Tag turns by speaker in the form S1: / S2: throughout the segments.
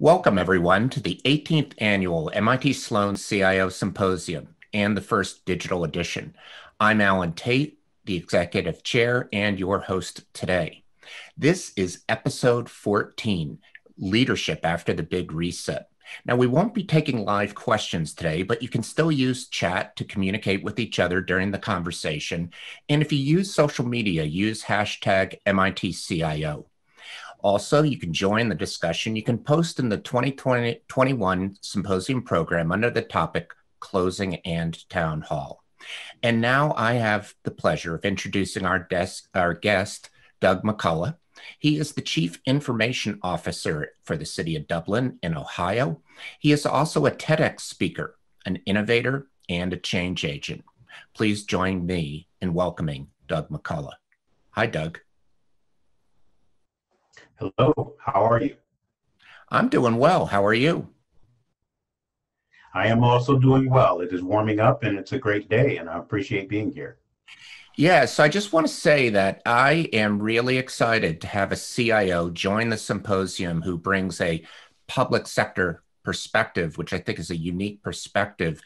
S1: Welcome, everyone, to the 18th annual MIT Sloan CIO Symposium and the first digital edition. I'm Allan Tate, the executive chair and your host today. This is episode 14, Leadership After the Big Reset. Now, we won't be taking live questions today, but you can still use chat to communicate with each other during the conversation. And if you use social media, use hashtag MITCIO. Also, you can join the discussion. You can post in the 2021 Symposium program under the topic Closing and Town Hall. And now I have the pleasure of introducing our guest, Doug McCollough. He is the Chief Information Officer for the City of Dublin in Ohio. He is also a TEDx speaker, an innovator, and a change agent. Please join me in welcoming Doug McCollough. Hi, Doug.
S2: Hello, how are you?
S1: I'm doing well. How are you?
S2: I am also doing well. It is warming up and it's a great day, and I appreciate being here.
S1: Yeah, so I just want to say that I am really excited to have a CIO join the symposium who brings a public sector perspective, which I think is a unique perspective.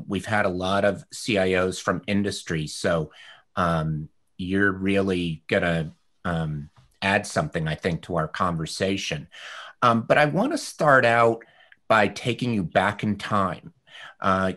S1: We've had a lot of CIOs from industry, so you're really going to add something, I think, to our conversation. But I want to start out by taking you back in time.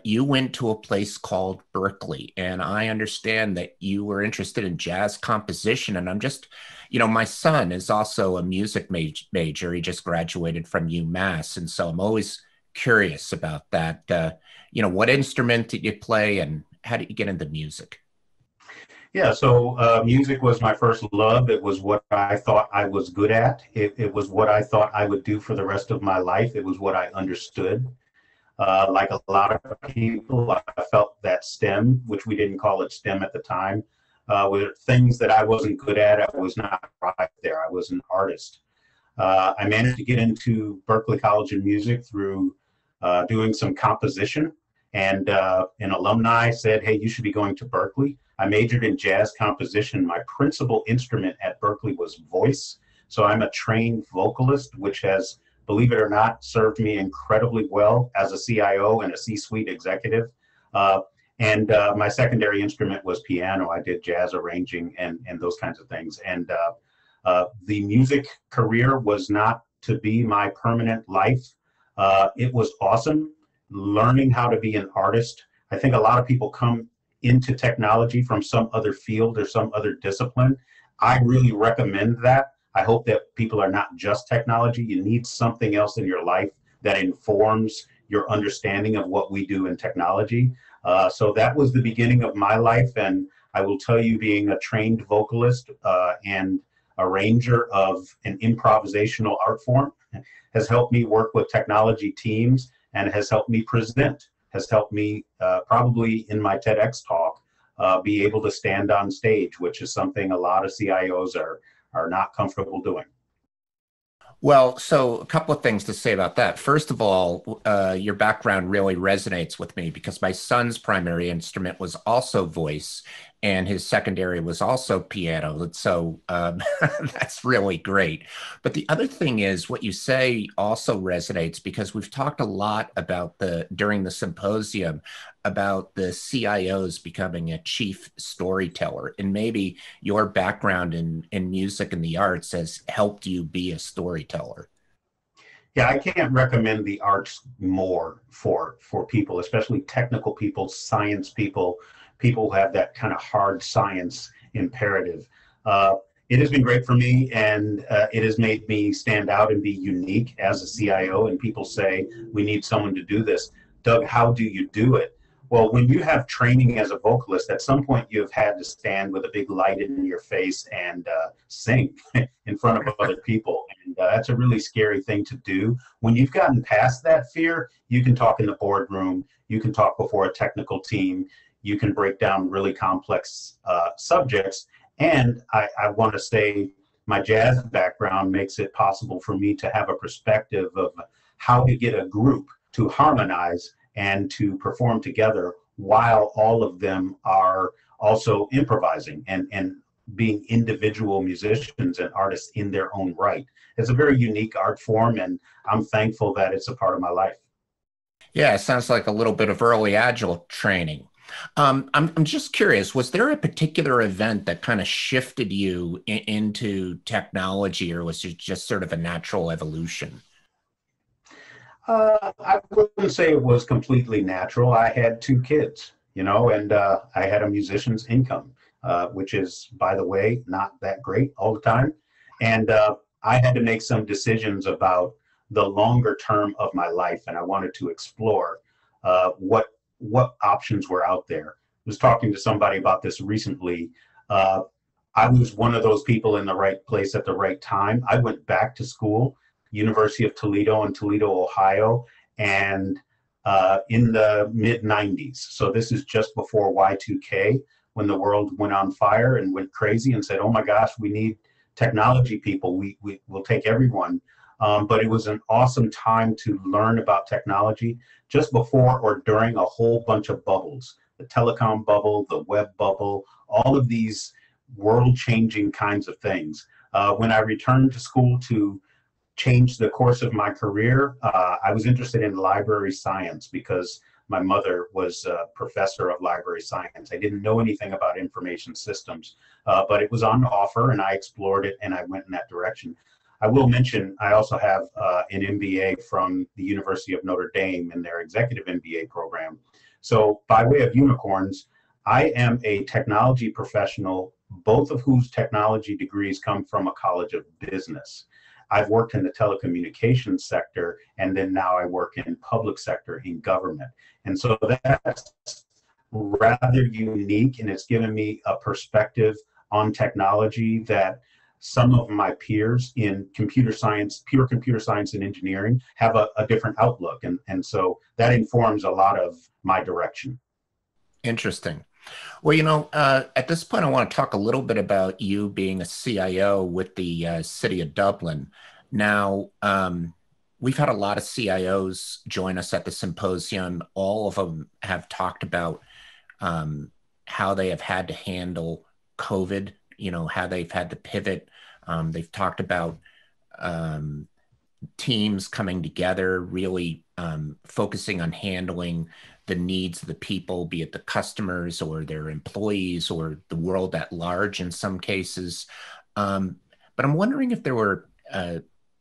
S1: You went to a place called Berkeley, and I understand that you were interested in jazz composition. And I'm just, my son is also a music major. He just graduated from UMass. And so I'm always curious about that. What instrument did you play and how did you get into music?
S2: Yeah, so music was my first love. It was what I thought I was good at. It was what I thought I would do for the rest of my life. It was what I understood. Like a lot of people, I felt that STEM, which we didn't call it STEM at the time, were things that I wasn't good at. I was not right there. I was an artist. I managed to get into Berklee College of Music through doing some composition, and an alumni said, "Hey, you should be going to Berklee." I majored in jazz composition. My principal instrument at Berklee was voice. So I'm a trained vocalist, which has, believe it or not, served me incredibly well as a CIO and a C-suite executive. And my secondary instrument was piano. I did jazz arranging and those kinds of things. And the music career was not to be my permanent life. It was awesome learning how to be an artist. I think a lot of people come into technology from some other field or some other discipline. I really recommend that. I hope that people are not just technology. You need something else in your life that informs your understanding of what we do in technology. So that was the beginning of my life. And I will tell you, being a trained vocalist and arranger of an improvisational art form has helped me work with technology teams and has helped me present, has helped me probably in my TEDx talk be able to stand on stage, which is something a lot of CIOs are not comfortable doing.
S1: Well, so a couple of things to say about that. First of all, your background really resonates with me because my son's primary instrument was also voice and his secondary was also piano. And so that's really great. But the other thing is what you say also resonates because we've talked a lot about during the symposium about the CIOs becoming a chief storyteller. And maybe your background in music and the arts has helped you be a storyteller.
S2: Yeah, I can't recommend the arts more for people, especially technical people, science people, people who have that kind of hard science imperative. It has been great for me, and it has made me stand out and be unique as a CIO. And people say, we need someone to do this. Doug, how do you do it? Well, when you have training as a vocalist, at some point you've had to stand with a big light in your face and sing in front of other people. And that's a really scary thing to do. When you've gotten past that fear, you can talk in the boardroom, you can talk before a technical team, you can break down really complex subjects. And I want to say my jazz background makes it possible for me to have a perspective of how to get a group to harmonize and to perform together while all of them are also improvising. And being individual musicians and artists in their own right. It's a very unique art form, and I'm thankful that it's a part of my life.
S1: Yeah, it sounds like a little bit of early agile training. I'm just curious, was there a particular event that kind of shifted you into technology, or was it just sort of a natural evolution?
S2: I wouldn't say it was completely natural. I had two kids, and I had a musician's income, which is, by the way, not that great all the time. And I had to make some decisions about the longer term of my life, and I wanted to explore what options were out there. I was talking to somebody about this recently. Uh, I was one of those people in the right place at the right time. I went back to school, University of Toledo in Toledo, Ohio, and in the mid 90s. So this is just before Y2K, when the world went on fire and went crazy and said, oh my gosh, we need technology people. We will take everyone. But it was an awesome time to learn about technology just before or during a whole bunch of bubbles, the telecom bubble, the web bubble, all of these world-changing kinds of things. When I returned to school to change the course of my career, I was interested in library science because my mother was a professor of library science. I didn't know anything about information systems, but it was on offer and I explored it and I went in that direction. I will mention, I also have an MBA from the University of Notre Dame in their executive MBA program. So by way of unicorns, I am a technology professional, both of whose technology degrees come from a college of business. I've worked in the telecommunications sector, and then now I work in public sector in government. And so that's rather unique, and it's given me a perspective on technology that some of my peers in computer science, pure computer science and engineering, have a different outlook. And so that informs a lot of my direction.
S1: Interesting. Well, at this point, I want to talk a little bit about you being a CIO with the city of Dublin. Now, we've had a lot of CIOs join us at the symposium. All of them have talked about how they have had to handle COVID, how they've had to pivot. They've talked about teams coming together, really focusing on handling the needs of the people, be it the customers or their employees or the world at large in some cases. But I'm wondering if there were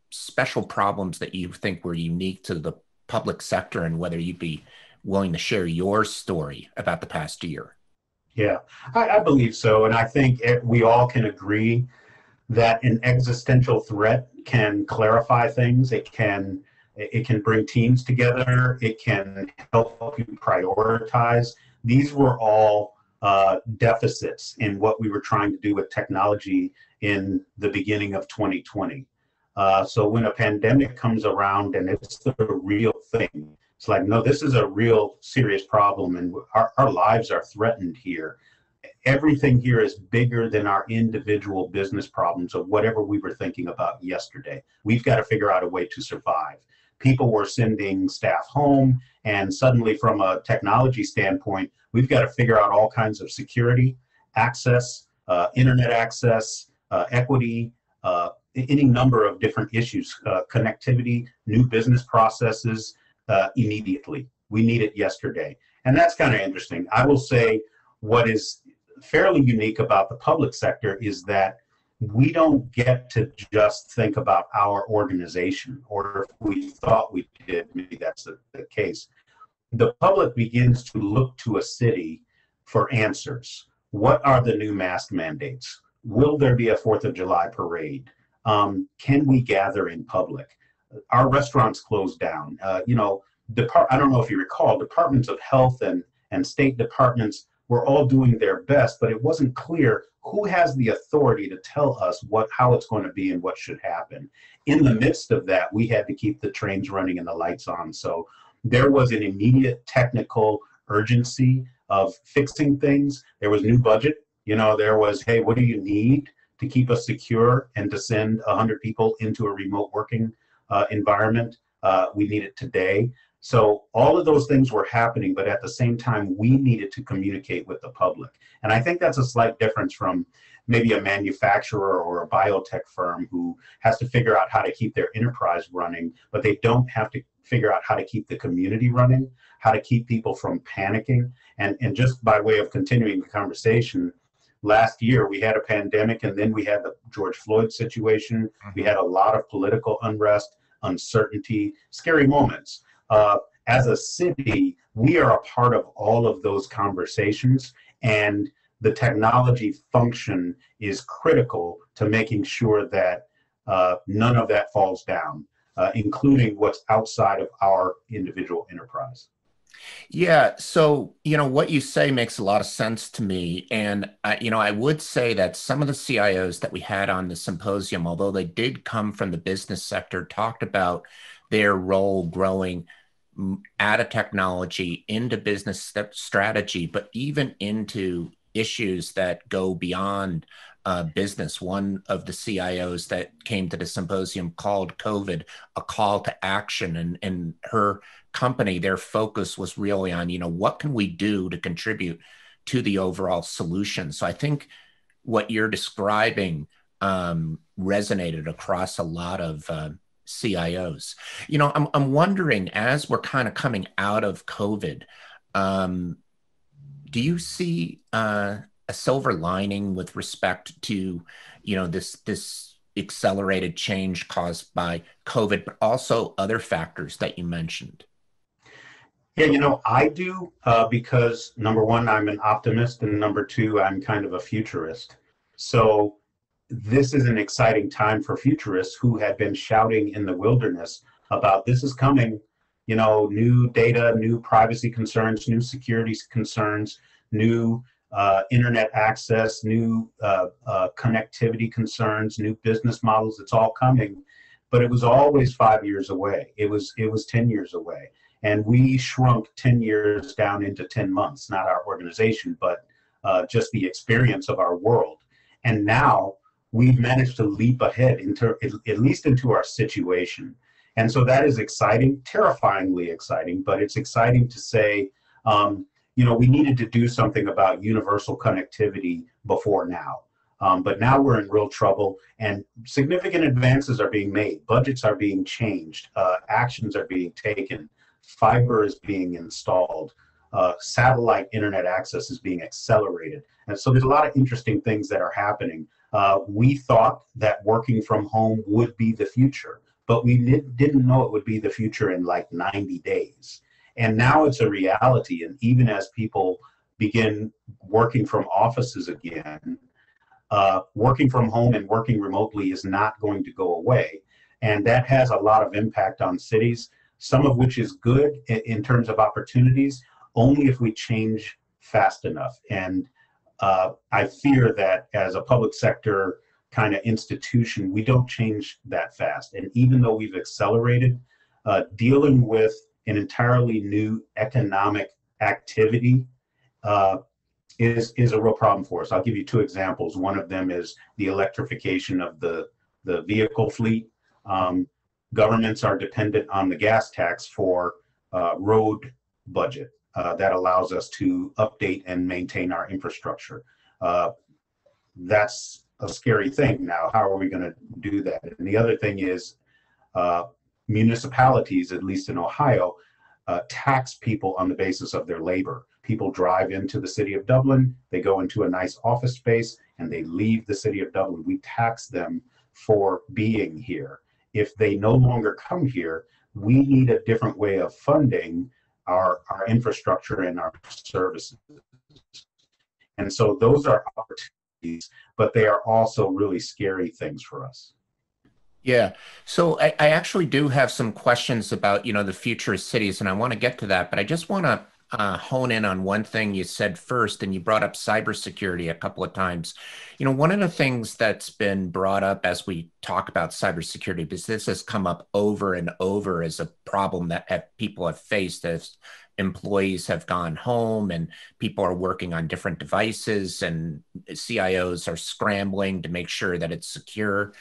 S1: special problems that you think were unique to the public sector and whether you'd be willing to share your story about the past year.
S2: Yeah, I believe so. And I think we all can agree that an existential threat can clarify things. It can bring teams together. It can help you prioritize. These were all deficits in what we were trying to do with technology in the beginning of 2020. So when a pandemic comes around and it's the real thing, it's like, no, this is a real serious problem and our lives are threatened here. Everything here is bigger than our individual business problems of whatever we were thinking about yesterday. We've got to figure out a way to survive. People were sending staff home, and suddenly from a technology standpoint, we've got to figure out all kinds of security, access, internet access, equity, any number of different issues, connectivity, new business processes immediately. We need it yesterday. And that's kind of interesting. I will say what is fairly unique about the public sector is that we don't get to just think about our organization, or if we thought we did, maybe that's the case. The public begins to look to a city for answers. What are the new mask mandates? Will there be a 4th of July parade? Can we gather in public? Our restaurants closed down. I don't know if you recall, departments of health and state departments were all doing their best, but it wasn't clear who has the authority to tell us how it's going to be and what should happen. In the midst of that, we had to keep the trains running and the lights on. So there was an immediate technical urgency of fixing things. There was new budget. There was, hey, what do you need to keep us secure and to send 100 people into a remote working environment? We need it today. So all of those things were happening, but at the same time, we needed to communicate with the public. And I think that's a slight difference from maybe a manufacturer or a biotech firm who has to figure out how to keep their enterprise running, but they don't have to figure out how to keep the community running, how to keep people from panicking. And just by way of continuing the conversation, last year we had a pandemic, and then we had the George Floyd situation. We had a lot of political unrest, uncertainty, scary moments. As a city, we are a part of all of those conversations, and the technology function is critical to making sure that none of that falls down, including what's outside of our individual enterprise.
S1: Yeah, so what you say makes a lot of sense to me, and I would say that some of the CIOs that we had on the symposium, although they did come from the business sector, talked about their role growing out of technology into business strategy, but even into issues that go beyond business. One of the CIOs that came to the symposium called COVID a call to action, and her company, their focus was really on, what can we do to contribute to the overall solution? So I think what you're describing resonated across a lot of CIOs. I'm wondering, as we're kind of coming out of COVID, do you see a silver lining with respect to, this accelerated change caused by COVID, but also other factors that you mentioned?
S2: Yeah, I do because number one, I'm an optimist, and number two, I'm kind of a futurist. So this is an exciting time for futurists who had been shouting in the wilderness about this is coming, new data, new privacy concerns, new security concerns, new internet access, new connectivity concerns, new business models. It's all coming, but it was always 5 years away. It was 10 years away. And we shrunk 10 years down into 10 months, not our organization, but just the experience of our world. And now we've managed to leap ahead into at least into our situation. And so that is exciting, terrifyingly exciting, but it's exciting to say, we needed to do something about universal connectivity before now. But now we're in real trouble, and significant advances are being made. Budgets are being changed. Actions are being taken. Fiber is being installed. Satellite internet access is being accelerated. And so there's a lot of interesting things that are happening. We thought that working from home would be the future, but we didn't know it would be the future in like 90 days. And now it's a reality. And even as people begin working from offices again, working from home and working remotely is not going to go away. And that has a lot of impact on cities, some of which is good in terms of opportunities, only if we change fast enough. And I fear that as a public sector kind of institution, we don't change that fast. And even though we've accelerated, dealing with an entirely new economic activity is a real problem for us. I'll give you two examples. One of them is the electrification of the vehicle fleet. Governments are dependent on the gas tax for road budget. That allows us to update and maintain our infrastructure. That's a scary thing now. How are we going to do that? And the other thing is municipalities, at least in Ohio, tax people on the basis of their labor. People drive into the city of Dublin, they go into a nice office space, and they leave the city of Dublin. We tax them for being here. If they no longer come here, we need a different way of funding our infrastructure and our services. And so those are opportunities, but they are also really scary things for us.
S1: Yeah. So I actually do have some questions about, the future of cities, and I want to get to that, but I just want to hone in on one thing you said first, and you brought up cybersecurity a couple of times. One of the things that's been brought up as we talk about cybersecurity, because this has come up over and over as a problem that people have faced as employees have gone home and people are working on different devices, and CIOs are scrambling to make sure that it's secure.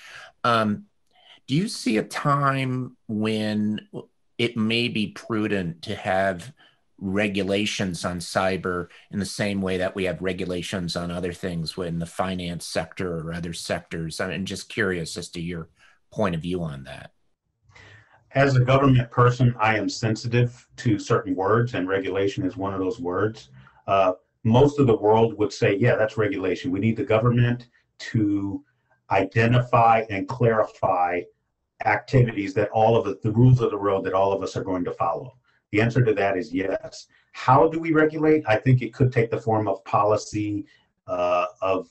S1: Do you see a time when it may be prudent to have regulations on cyber in the same way that we have regulations on other things in the finance sector or other sectors. I'm just curious as to your point of view on that.
S2: As a government person, I am sensitive to certain words, and regulation is one of those words. Most of the world would say, yeah, that's regulation. We need the government to identify and clarify activities that all of the rules of the road that all of us are going to follow. The answer to that is yes. How do we regulate? I think it could take the form of policy, of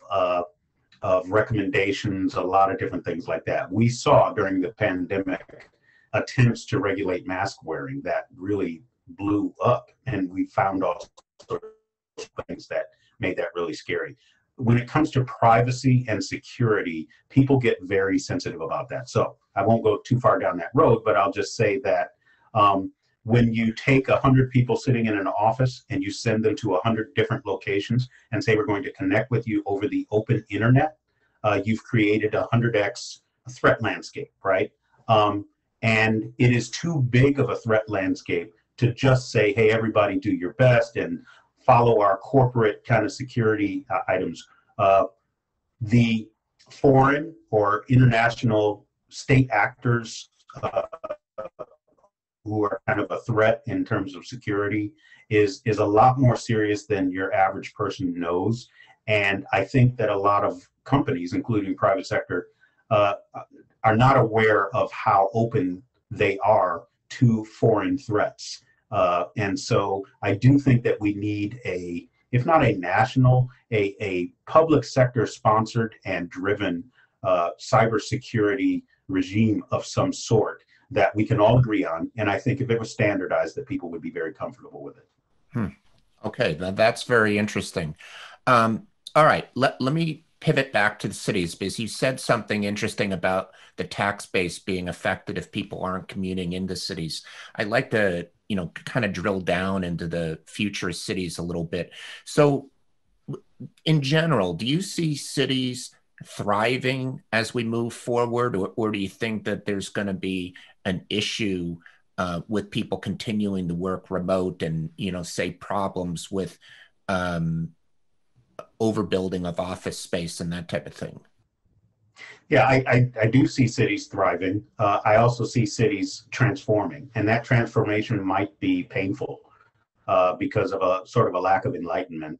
S2: recommendations, a lot of different things like that. We saw during the pandemic attempts to regulate mask wearing that really blew up, and we found all sorts of things that made that really scary. When it comes to privacy and security, people get very sensitive about that. So I won't go too far down that road, but I'll just say that when you take 100 people sitting in an office and you send them to 100 different locations and say, we're going to connect with you over the open internet, you've created a 100x threat landscape, right? And it is too big of a threat landscape to just say, hey, everybody do your best and follow our corporate kind of security items. The foreign or international state actors who are kind of a threat in terms of security is a lot more serious than your average person knows. And I think that a lot of companies, including private sector, are not aware of how open they are to foreign threats. And so I do think that we need if not a national, a public sector sponsored and driven cybersecurity regime of some sort that we can all agree on. And I think if it was standardized, that people would be very comfortable with it.
S1: Okay, that's very interesting. All right, let me pivot back to the cities, because you said something interesting about the tax base being affected if people aren't commuting into cities. I'd like to, kind of drill down into the future cities a little bit. So in general, do you see cities thriving as we move forward, or do you think that there's going to be an issue with people continuing to work remote and, say problems with overbuilding of office space and that type of thing?
S2: Yeah, I do see cities thriving. I also see cities transforming, and that transformation might be painful because of a sort of a lack of enlightenment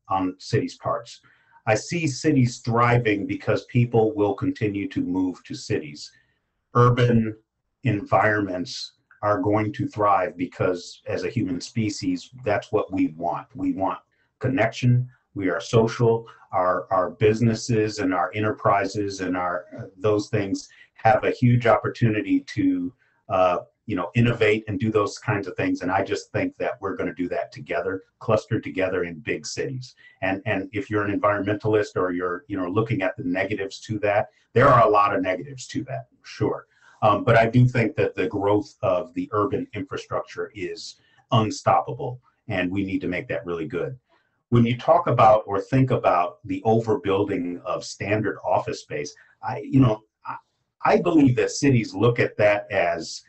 S2: on cities' parts. I see cities thriving because people will continue to move to cities. Urban environments are going to thrive because as a human species, that's what we want. We want connection. We are social. Our businesses and our enterprises and those things have a huge opportunity to innovate and do those kinds of things. And I just think that we're going to do that together, clustered together in big cities. And if you're an environmentalist or you're looking at the negatives to that, there are a lot of negatives to that, sure. But I do think that the growth of the urban infrastructure is unstoppable, and we need to make that really good. When you talk about or think about the overbuilding of standard office space, I believe that cities look at that as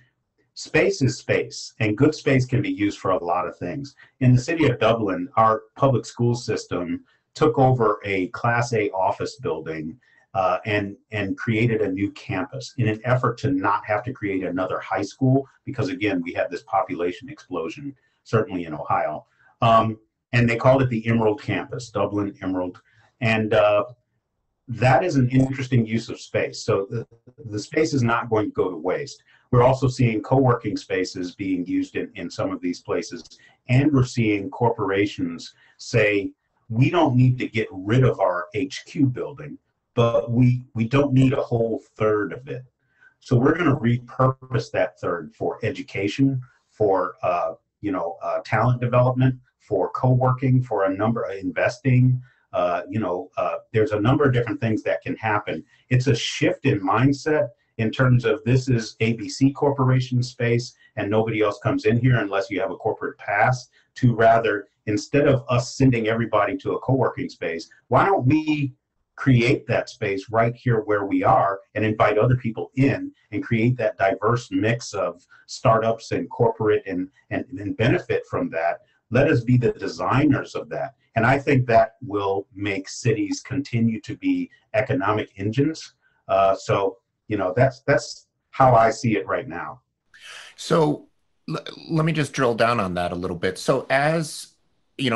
S2: space is space, and good space can be used for a lot of things. In the city of Dublin, our public school system took over a Class A office building and created a new campus in an effort to not have to create another high school, because again, we have this population explosion, certainly in Ohio. And they called it the Emerald Campus, Dublin Emerald. And that is an interesting use of space. So the space is not going to go to waste. We're also seeing co-working spaces being used in some of these places. And we're seeing corporations say, we don't need to get rid of our HQ building, but we don't need a whole third of it. So we're going to repurpose that third for education, for talent development, for co-working, for a number of investing. There's a number of different things that can happen. It's a shift in mindset in terms of this is ABC Corporation space and nobody else comes in here unless you have a corporate pass, to rather, instead of us sending everybody to a co-working space, why don't we create that space right here where we are and invite other people in and create that diverse mix of startups and corporate and benefit from that. Let us be the designers of that. And I think that will make cities continue to be economic engines. So, that's how I see it right now.
S1: So let me just drill down on that a little bit. So as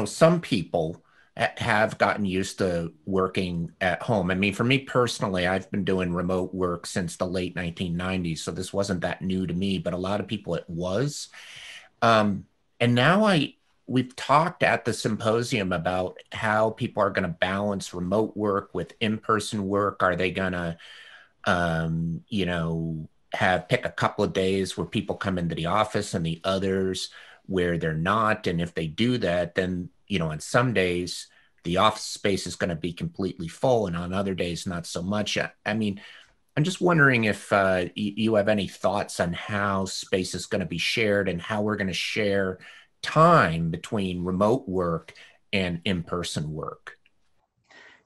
S1: some people have gotten used to working at home. I mean, for me personally, I've been doing remote work since the late 1990s, so this wasn't that new to me, but a lot of people it was. And now we've talked at the symposium about how people are going to balance remote work with in-person work. Are they going to, pick a couple of days where people come into the office and the others where they're not? And if they do that, then, on some days, the office space is going to be completely full, and on other days, not so much. I mean, I'm just wondering if you have any thoughts on how space is going to be shared and how we're going to share time between remote work and in-person work.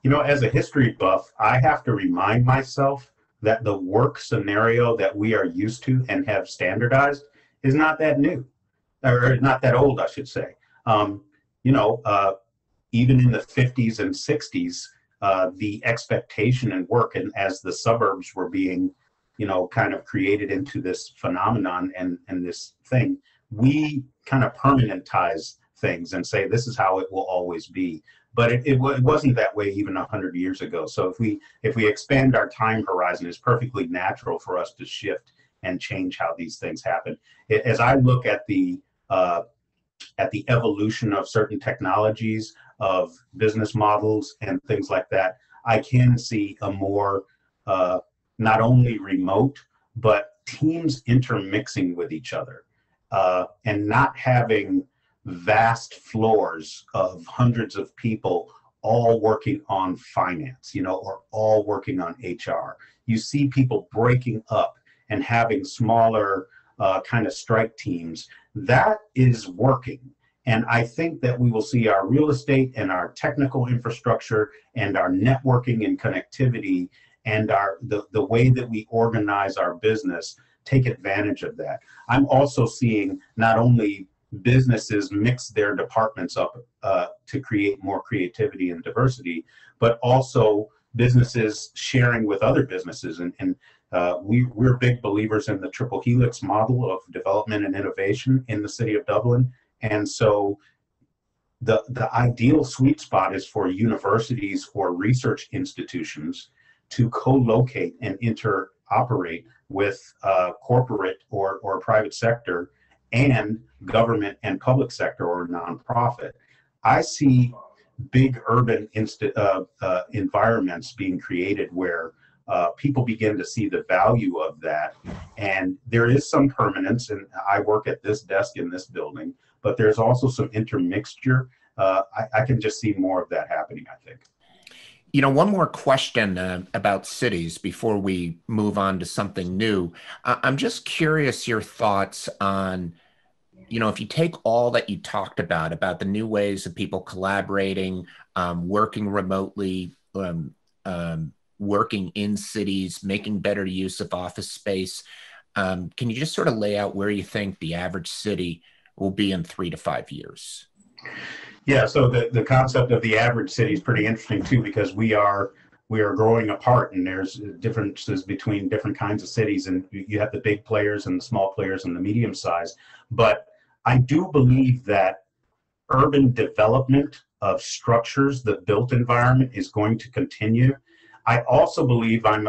S2: As a history buff, I have to remind myself that the work scenario that we are used to and have standardized is not that new, or not that old, I should say. Even in the 50s and 60s, the expectation in work, and as the suburbs were being, kind of created into this phenomenon and this thing, we kind of permanentize things and say this is how it will always be. But it wasn't that way even 100 years ago. So if we expand our time horizon, it's perfectly natural for us to shift and change how these things happen. As I look at the evolution of certain technologies, of business models and things like that, I can see a more not only remote, but teams intermixing with each other and not having vast floors of hundreds of people all working on finance, or all working on HR. You see people breaking up and having smaller kind of strike teams. That is working. And I think that we will see our real estate and our technical infrastructure and our networking and connectivity and the way that we organize our business take advantage of that. I'm also seeing not only businesses mix their departments up to create more creativity and diversity, but also businesses sharing with other businesses. And we're big believers in the triple helix model of development and innovation in the city of Dublin. And so the ideal sweet spot is for universities or research institutions to co-locate and interoperate with corporate or private sector and government and public sector or nonprofit. I see big urban environments being created where people begin to see the value of that. And there is some permanence, and I work at this desk in this building, but there's also some intermixture. I can just see more of that happening, I think.
S1: One more question about cities before we move on to something new. I'm just curious your thoughts on, if you take all that you talked about the new ways of people collaborating, working remotely, working in cities, making better use of office space. Can you just sort of lay out where you think the average city will be in 3 to 5 years?
S2: Yeah, so the concept of the average city is pretty interesting too, because we are growing apart, and there's differences between different kinds of cities, and you have the big players and the small players and the medium size. But I do believe that urban development of structures, the built environment, is going to continue. I also believe I'm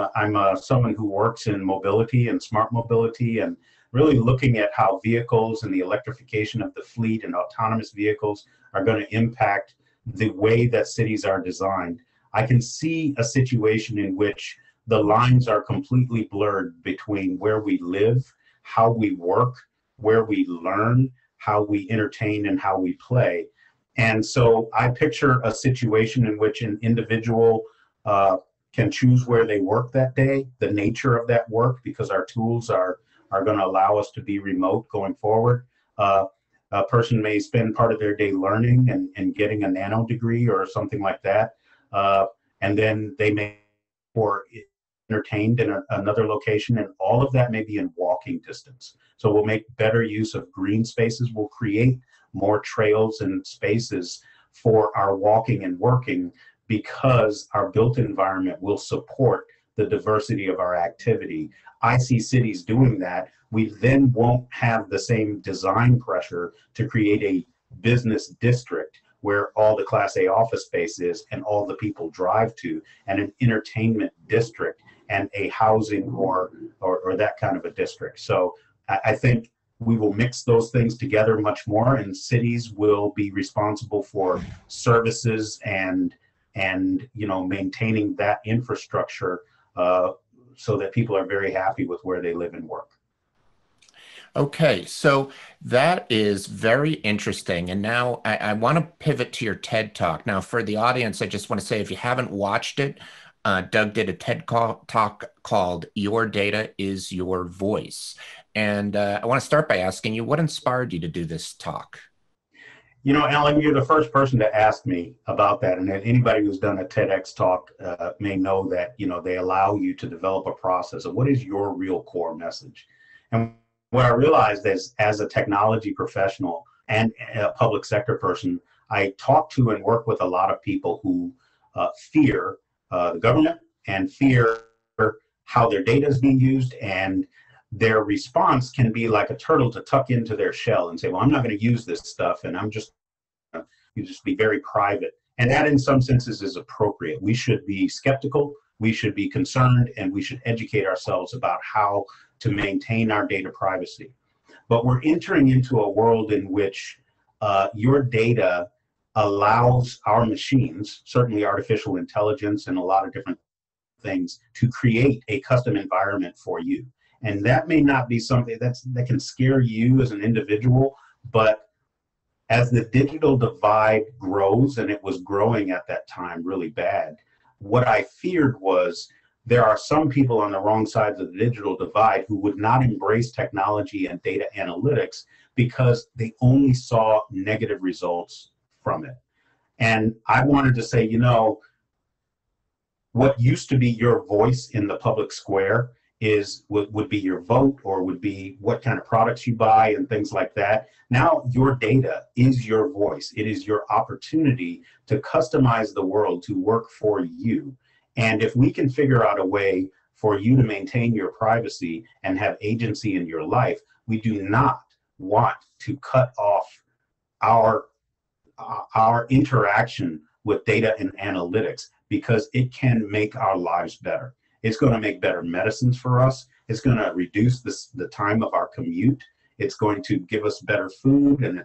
S2: someone who works in mobility and smart mobility, and really looking at how vehicles and the electrification of the fleet and autonomous vehicles are going to impact the way that cities are designed. I can see a situation in which the lines are completely blurred between where we live, how we work, where we learn, how we entertain, and how we play. And so I picture a situation in which an individual can choose where they work that day, the nature of that work, because our tools are going to allow us to be remote going forward. A person may spend part of their day learning and getting a nano degree or something like that. and then they may or entertained in another location, and all of that may be in walking distance. So we'll make better use of green spaces. We'll create more trails and spaces for our walking and working because our built environment will support the diversity of our activity. I see cities doing that. We then won't have the same design pressure to create a business district where all the Class A office space is and all the people drive to, and an entertainment district and a housing or that kind of a district. So I think we will mix those things together much more, and cities will be responsible for services and maintaining that infrastructure so that people are very happy with where they live and work.
S1: Okay, so that is very interesting. And now I want to pivot to your TED Talk. Now, for the audience, I just want to say, if you haven't watched it, Doug did a TED Talk called Your Data is Your Voice. And I want to start by asking you, what inspired you to do this talk?
S2: You know, Allan, you're the first person to ask me about that. And anybody who's done a TEDx talk may know that, they allow you to develop a process of what is your real core message. And what I realized is, as a technology professional and a public sector person, I talk to and work with a lot of people who fear the government and fear how their data is being used, and their response can be like a turtle to tuck into their shell and say, well, I'm not going to use this stuff, and you just be very private. And that in some senses is appropriate. We should be skeptical, we should be concerned, and we should educate ourselves about how to maintain our data privacy. But we're entering into a world in which your data allows our machines, certainly artificial intelligence and a lot of different things, to create a custom environment for you. And that may not be something that can scare you as an individual, but as the digital divide grows, and it was growing at that time really bad, what I feared was there are some people on the wrong sides of the digital divide who would not embrace technology and data analytics because they only saw negative results from it. And I wanted to say, what used to be your voice in the public square would be your vote, or would be what kind of products you buy and things like that. Now your data is your voice. It is your opportunity to customize the world to work for you. And if we can figure out a way for you to maintain your privacy and have agency in your life, we do not want to cut off our interaction with data and analytics, because it can make our lives better. It's going to make better medicines for us. It's going to reduce the time of our commute. It's going to give us better food, and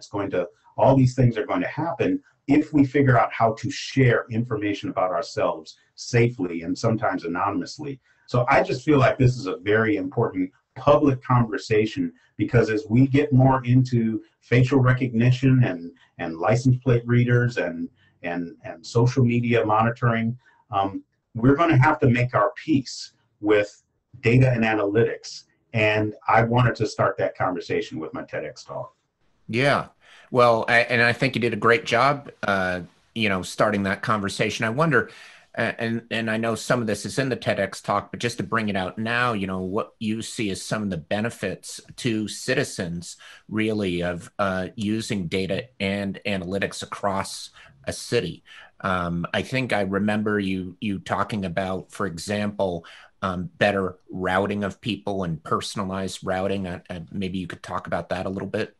S2: all these things are going to happen if we figure out how to share information about ourselves safely and sometimes anonymously. So I just feel like this is a very important public conversation, because as we get more into facial recognition and license plate readers and social media monitoring, we're going to have to make our peace with data and analytics. And I wanted to start that conversation with my TEDx talk.
S1: Yeah. Well, I think you did a great job, starting that conversation. I wonder, and I know some of this is in the TEDx talk, but just to bring it out now, what you see as some of the benefits to citizens really of using data and analytics across a city. I think I remember you talking about, for example, better routing of people and personalized routing. Maybe you could talk about that a little bit.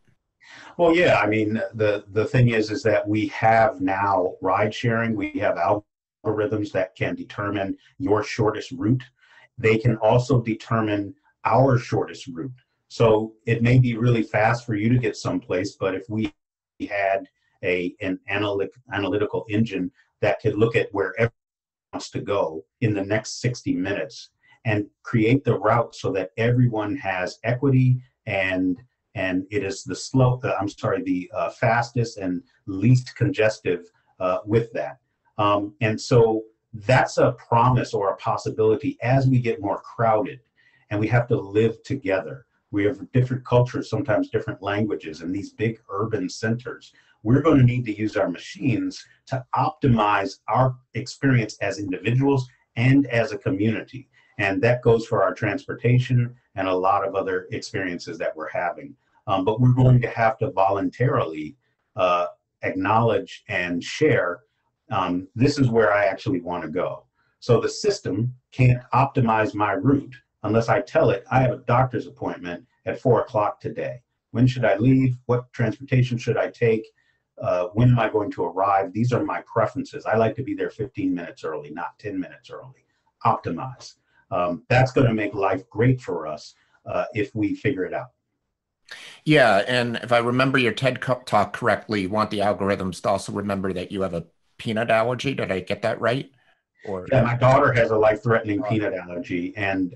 S2: Well, yeah, I mean, the thing is that we have now ride sharing. We have algorithms that can determine your shortest route. They can also determine our shortest route. So it may be really fast for you to get someplace, but if we had an analytical engine that could look at where everyone wants to go in the next 60 minutes and create the route so that everyone has equity and it is the fastest and least congestive with that. And so that's a promise or a possibility as we get more crowded and we have to live together. We have different cultures, sometimes different languages in these big urban centers. we're going to need to use our machines to optimize our experience as individuals and as a community. And that goes for our transportation and a lot of other experiences that we're having. But we're going to have to voluntarily acknowledge and share, this is where I actually want to go. So the system can't optimize my route unless I tell it I have a doctor's appointment at 4 o'clock today. When should I leave? What transportation should I take? When am I going to arrive? These are my preferences. I like to be there 15 minutes early, not 10 minutes early. Optimize. That's going to make life great for us if we figure it out.
S1: Yeah, and if I remember your TED talk correctly, you want the algorithms to also remember that you have a peanut allergy. Did I get that right? Or
S2: yeah, my daughter has a life-threatening peanut allergy, and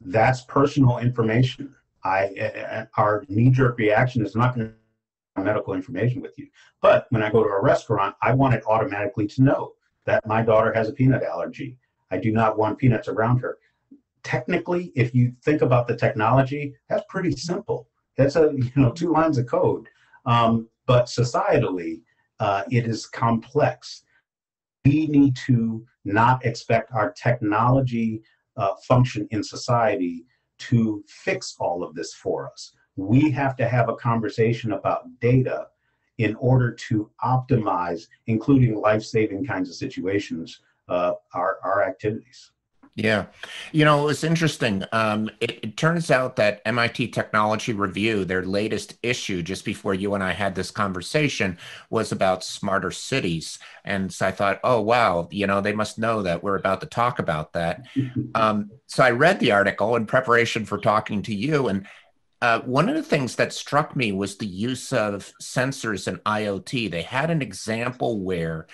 S2: that's personal information. Our knee-jerk reaction is not going to share medical information with you. But when I go to a restaurant, I want it automatically to know that my daughter has a peanut allergy. I do not want peanuts around her. Technically, if you think about the technology, that's pretty simple. That's 2 lines of code. But societally, it is complex. We need to not expect our technology function in society to fix all of this for us. We have to have a conversation about data in order to optimize, including life-saving kinds of situations, our activities.
S1: yeah, it's interesting. It turns out that MIT Technology Review, their latest issue, just before you and I had this conversation, was about smarter cities. And so I thought, oh, wow, they must know that we're about to talk about that. So I read the article in preparation for talking to you. And one of the things that struck me was the use of sensors and IoT. They had an example where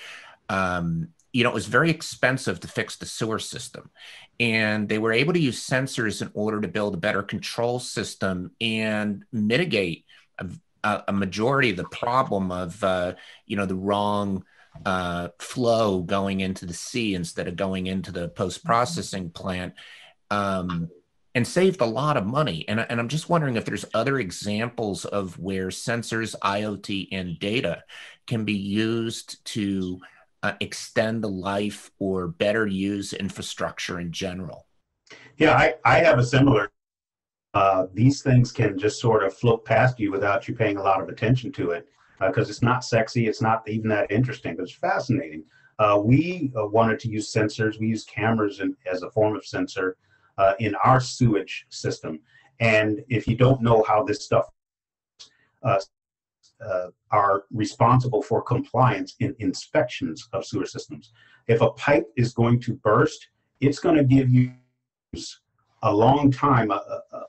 S1: it was very expensive to fix the sewer system. And they were able to use sensors in order to build a better control system and mitigate a majority of the problem of, the wrong flow going into the sea instead of going into the post-processing plant, and saved a lot of money. And I'm just wondering if there's other examples of where sensors, IoT, and data can be used to extend the life or better use infrastructure in general.
S2: Yeah, I have a similar. These things can just sort of float past you without you paying a lot of attention to it because it's not sexy. It's not even that interesting, but it's fascinating. We wanted to use sensors. We use cameras as a form of sensor in our sewage system. And if you don't know how this stuff are responsible for compliance in inspections of sewer systems. If a pipe is going to burst, it's going to give you a long time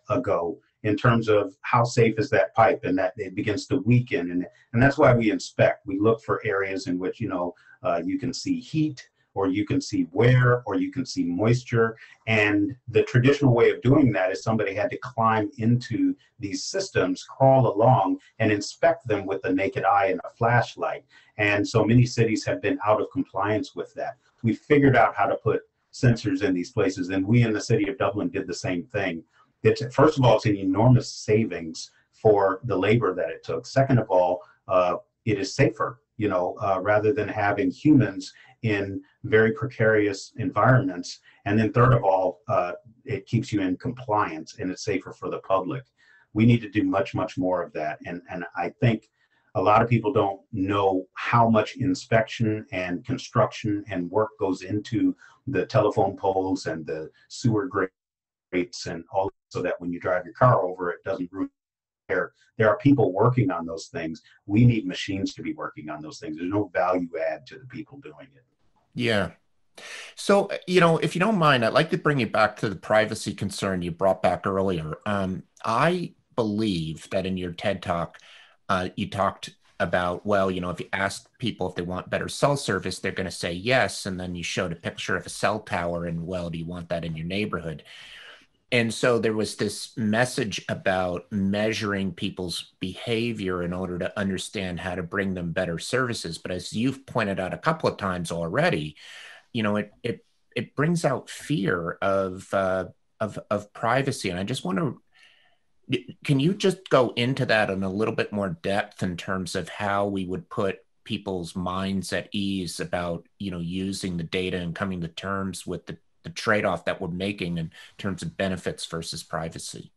S2: ago in terms of how safe is that pipe, and that it begins to weaken. And that's why we inspect. We look for areas in which, you can see heat, or you can see wear, or you can see moisture. And the traditional way of doing that is somebody had to climb into these systems, crawl along, and inspect them with the naked eye and a flashlight. And so many cities have been out of compliance with that. We figured out how to put sensors in these places, and we in the city of Dublin did the same thing. First of all, it's an enormous savings for the labor that it took. Second of all, it is safer, rather than having humans in very precarious environments. And then third of all, it keeps you in compliance and it's safer for the public. We need to do much, much more of that. And I think a lot of people don't know how much inspection and construction and work goes into the telephone poles and the sewer grates and all, so that when you drive your car over, it doesn't ruin. There are people working on those things. We need machines to be working on those things. There's no value add to the people doing it.
S1: Yeah. So, if you don't mind, I'd like to bring you back to the privacy concern you brought back earlier. I believe that in your TED talk, you talked about, well, if you ask people if they want better cell service, they're going to say yes. And then you showed a picture of a cell tower and, well, do you want that in your neighborhood? And so there was this message about measuring people's behavior in order to understand how to bring them better services. But as you've pointed out a couple of times already, it brings out fear of privacy. And I just want to Can you just go into that in a little bit more depth in terms of how we would put people's minds at ease about, using the data and coming to terms with the trade-off that we're making in terms of benefits versus privacy?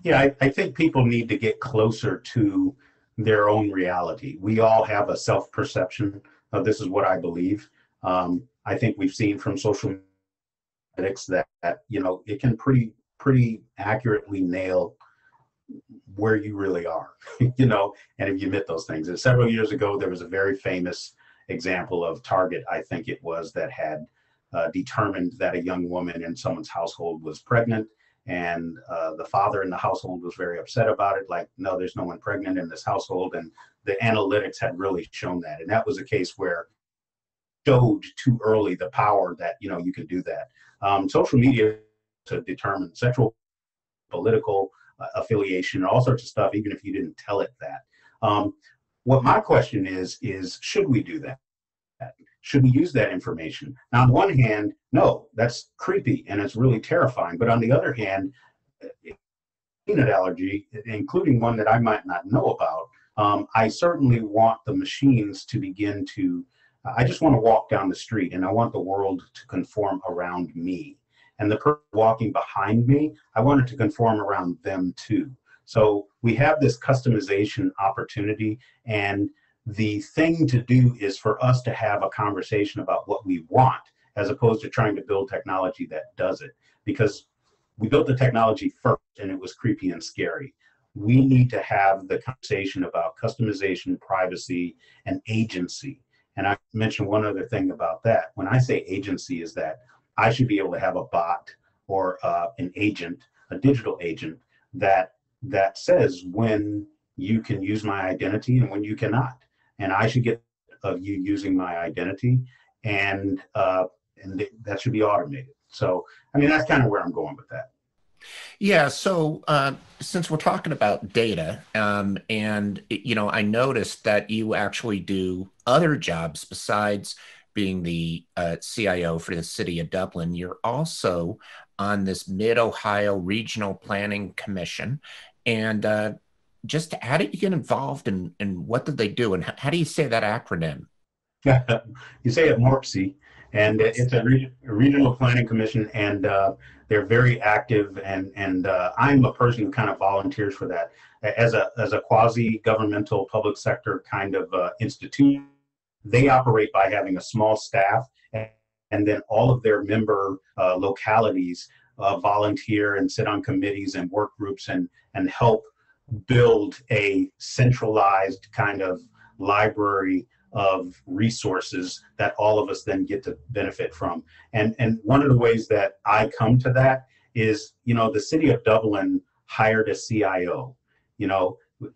S2: Yeah, I think people need to get closer to their own reality. We all have a self-perception of this is what I believe. I think we've seen from social analytics that it can pretty accurately nail where you really are, and if you admit those things. And several years ago, there was a very famous example of Target, I think it was, that had determined that a young woman in someone's household was pregnant. And the father in the household was very upset about it. Like, no, there's no one pregnant in this household. And the analytics had really shown that. And that was a case where showed too early the power that, you can do that. Social media to determine sexual, political affiliation, all sorts of stuff, even if you didn't tell it that. What my question is should we do that? Should we use that information? Now, on one hand, no, that's creepy and it's really terrifying. But on the other hand, peanut allergy, including one that I might not know about, I certainly want the machines to begin to, I just want to walk down the street and I want the world to conform around me. And the person walking behind me, I want it to conform around them too. So we have this customization opportunity, and the thing to do is for us to have a conversation about what we want, as opposed to trying to build technology that does it. Because we built the technology first and it was creepy and scary. We need to have the conversation about customization, privacy, and agency. And I mentioned one other thing about that. When I say agency, is that I should be able to have a bot or an agent, a digital agent that says when you can use my identity and when you cannot. And I should get of you using my identity, and that should be automated. So, I mean, that's kind of where I'm going with that.
S1: Yeah, so since we're talking about data, and I noticed that you actually do other jobs besides being the CIO for the city of Dublin. You're also on this Mid-Ohio Regional Planning Commission. And just how did you get involved, and what did they do, and how do you say that acronym?
S2: You say it MORPSI, and it's a regional planning commission, and they're very active. And I'm a person who kind of volunteers for that as a quasi-governmental public sector kind of institution. They operate by having a small staff, and then all of their member localities volunteer and sit on committees and work groups and help build a centralized kind of library of resources that all of us then get to benefit from. And one of the ways that I come to that is, the city of Dublin hired a CIO,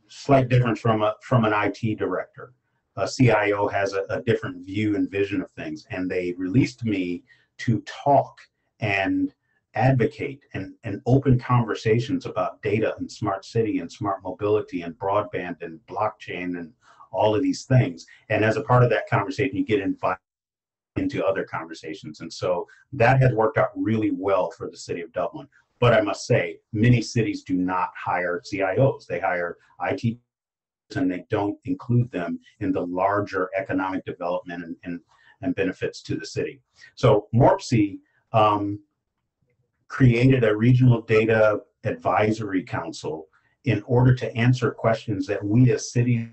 S2: slight difference from an IT director. A CIO has a different view and vision of things, and they released me to talk and advocate and open conversations about data and smart city and smart mobility and broadband and blockchain and all of these things. And as a part of that conversation, you get invited into other conversations. And so that has worked out really well for the city of Dublin. But I must say, many cities do not hire CIOs. They hire IT, and they don't include them in the larger economic development and benefits to the city. So MORPSI created a regional data advisory council in order to answer questions that we as cities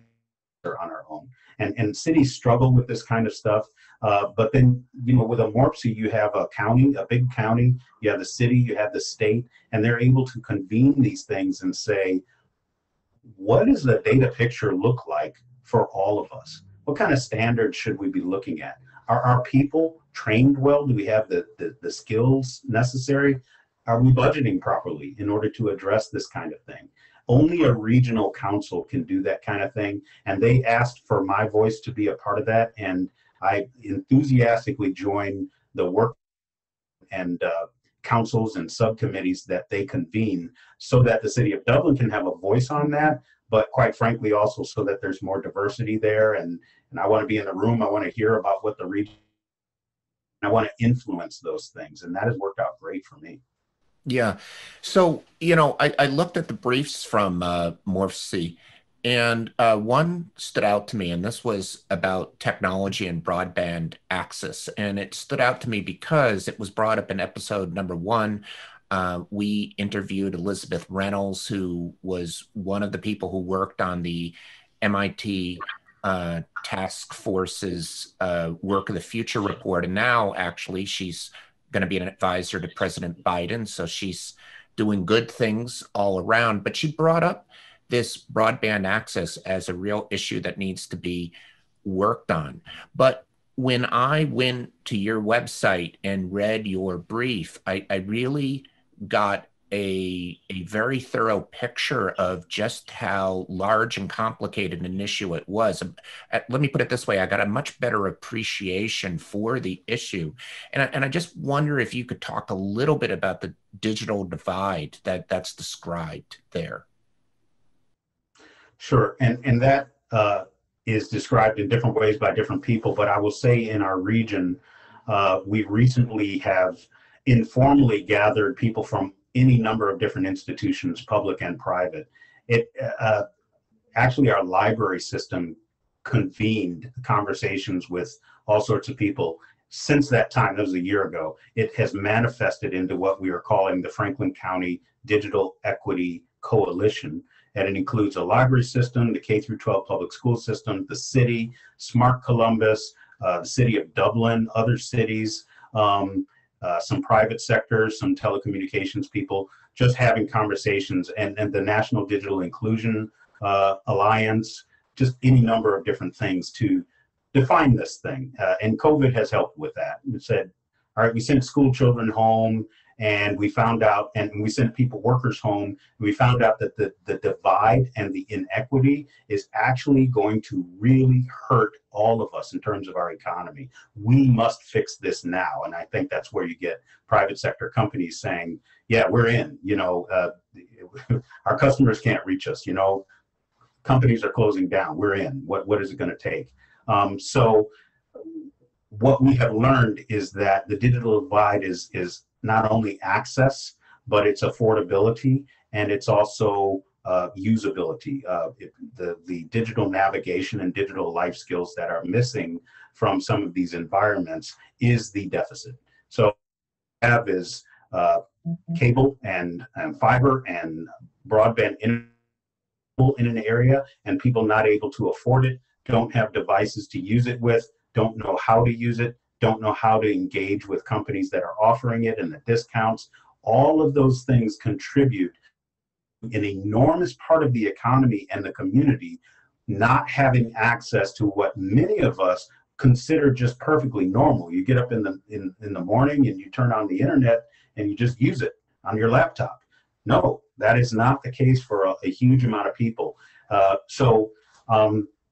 S2: are on our own. And cities struggle with this kind of stuff. But then, with a MORPSI, you have a county, a big county, you have the city, you have the state, and they're able to convene these things and say, what does the data picture look like for all of us? What kind of standards should we be looking at? Are our people trained well? Do we have the skills necessary? Are we budgeting properly in order to address this kind of thing? Only a regional council can do that kind of thing. And they asked for my voice to be a part of that. And I enthusiastically joined the work and councils and subcommittees that they convene so that the city of Dublin can have a voice on that, but quite frankly, also so that there's more diversity there. And I want to be in the room. I want to hear about what the region, I want to influence those things. And that has worked out great for me.
S1: Yeah. So, I looked at the briefs from Morphe, and one stood out to me, and this was about technology and broadband access. And it stood out to me because it was brought up in episode number one. We interviewed Elizabeth Reynolds, who was one of the people who worked on the MIT task force's Work of the Future report. And now, actually, she's going to be an advisor to President Biden. So she's doing good things all around. But she brought up this broadband access as a real issue that needs to be worked on. But when I went to your website and read your brief, I really got a very thorough picture of just how large and complicated an issue it was. Let me put it this way, I got a much better appreciation for the issue. And I just wonder if you could talk a little bit about the digital divide that's described there.
S2: Sure, and that is described in different ways by different people. But I will say in our region, we recently have informally gathered people from any number of different institutions, public and private. It actually our library system convened conversations with all sorts of people. Since that time, that was a year ago, it has manifested into what we are calling the Franklin County Digital Equity Coalition. And it includes a library system, the K through 12 public school system, the city, Smart Columbus, the city of Dublin, other cities, some private sectors, some telecommunications people, just having conversations, and the National Digital Inclusion Alliance, just any number of different things to define this thing. And COVID has helped with that. It said, all right, we sent school children home, and we found out, and we sent people, workers home, and we found out that the divide and the inequity is actually going to really hurt all of us in terms of our economy. We must fix this now. And I think that's where you get private sector companies saying, yeah, we're in, our customers can't reach us, companies are closing down, we're in. What is it going to take? So what we have learned is that the digital divide is not only access, but it's affordability, and it's also usability. The digital navigation and digital life skills that are missing from some of these environments is the deficit. So what we have is cable and fiber and broadband in an area, and people not able to afford it, don't have devices to use it with, don't know how to use it, don't know how to engage with companies that are offering it and the discounts. All of those things contribute an enormous part of the economy and the community not having access to what many of us consider just perfectly normal. You get up in the morning and you turn on the internet and you just use it on your laptop. No, that is not the case for a huge amount of people. So